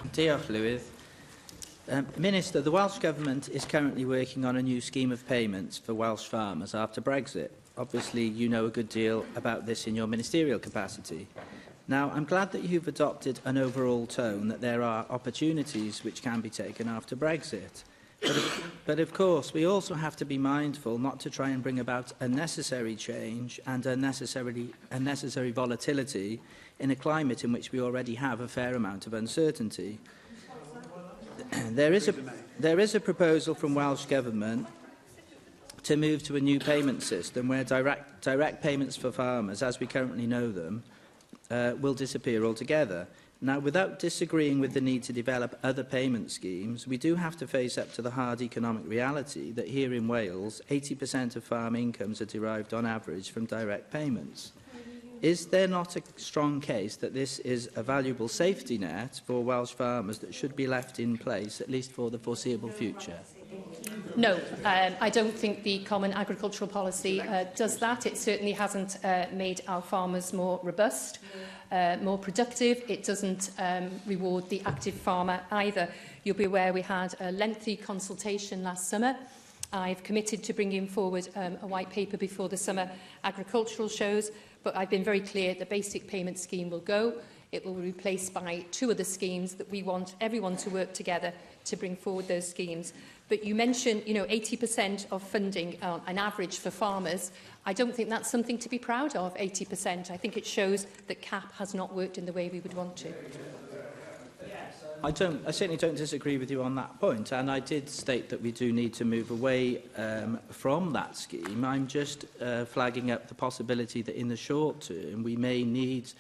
Diolch, Llywydd. Minister, the Welsh Government is currently working on a new scheme of payments for Welsh farmers after Brexit. Obviously, you know a good deal about this in your ministerial capacity. Now, I'm glad that you've adopted an overall tone that there are opportunities which can be taken after Brexit. But of course, we also have to be mindful not to try and bring about unnecessary change and unnecessary volatility in a climate in which we already have a fair amount of uncertainty. There is a proposal from Welsh Government to move to a new payment system where direct payments for farmers, as we currently know them, will disappear altogether. Now, without disagreeing with the need to develop other payment schemes, we do have to face up to the hard economic reality that here in Wales, 80% of farm incomes are derived on average from direct payments. Is there not a strong case that this is a valuable safety net for Welsh farmers that should be left in place, at least for the foreseeable future? No, I don't think the Common Agricultural Policy does that. It certainly hasn't made our farmers more robust, more productive. It doesn't reward the active farmer either. You'll be aware we had a lengthy consultation last summer. I've committed to bringing forward a white paper before the summer agricultural shows, but I've been very clear the basic payment scheme will go. It will be replaced by two other schemes that we want everyone to work together to bring forward those schemes. But you mentioned, 80% of funding on average for farmers. I don't think that's something to be proud of, 80%. I think it shows that CAP has not worked in the way we would want to. I certainly don't disagree with you on that point, and I did state that we do need to move away from that scheme. I'm just flagging up the possibility that in the short term we may need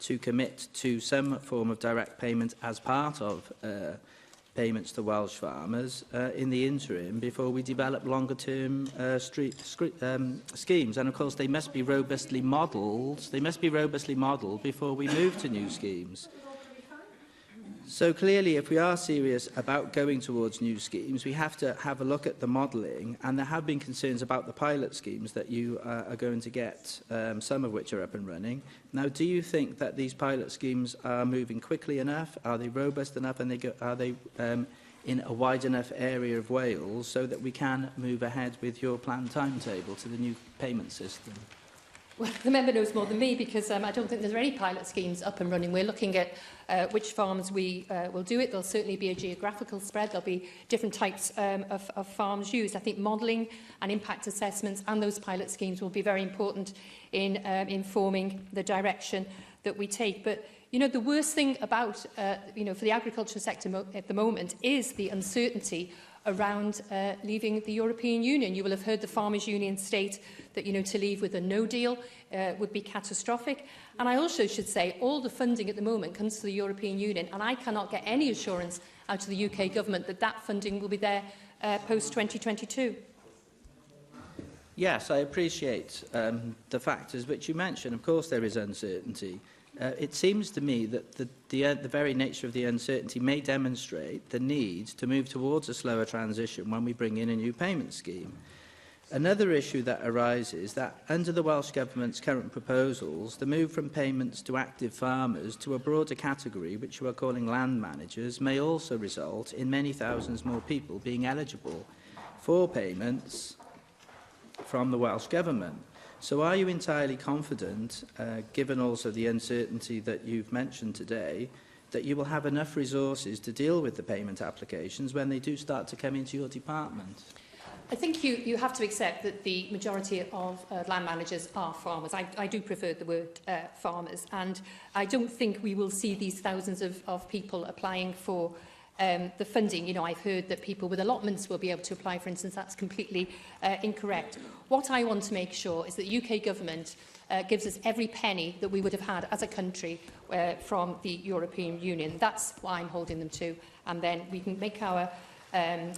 to commit to some form of direct payment as part of payments to Welsh farmers in the interim before we develop longer-term schemes. And of course, they must be robustly modelled. They must be robustly modelled before we move to new schemes. So clearly, if we are serious about going towards new schemes, we have to have a look at the modelling, and there have been concerns about the pilot schemes that you are going to get, some of which are up and running. Now, do you think that these pilot schemes are moving quickly enough? Are they robust enough, and are they in a wide enough area of Wales so that we can move ahead with your planned timetable to the new payment system? Well, the member knows more than me because I don't think there's any pilot schemes up and running. We're looking at which farms we will do it. There'll certainly be a geographical spread. There'll be different types of farms used. I think modelling and impact assessments and those pilot schemes will be very important in informing the direction that we take. But, the worst thing about, for the agriculture sector at the moment is the uncertainty around leaving the European Union. You will have heard the Farmers' Union state that, to leave with a no deal would be catastrophic. And I also should say all the funding at the moment comes to the European Union, and I cannot get any assurance out of the UK government that that funding will be there post-2022. Yes, I appreciate the factors which you mentioned. Of course, there is uncertainty. It seems to me that the very nature of the uncertainty may demonstrate the need to move towards a slower transition when we bring in a new payment scheme. Another issue that arises is that under the Welsh Government's current proposals, the move from payments to active farmers to a broader category, which we are calling land managers, may also result in many thousands more people being eligible for payments from the Welsh Government. So are you entirely confident, given also the uncertainty that you've mentioned today, that you will have enough resources to deal with the payment applications when they do start to come into your department? I think you have to accept that the majority of land managers are farmers. I do prefer the word farmers, and I don't think we will see these thousands of people applying for the funding. I've heard that people with allotments will be able to apply, for instance. That's completely incorrect. What I want to make sure is that the UK government gives us every penny that we would have had as a country from the European Union. That's what I'm holding them to. And then we can make our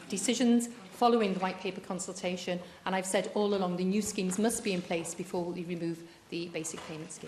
decisions following the white paper consultation. And I've said all along the new schemes must be in place before we remove the basic payment scheme.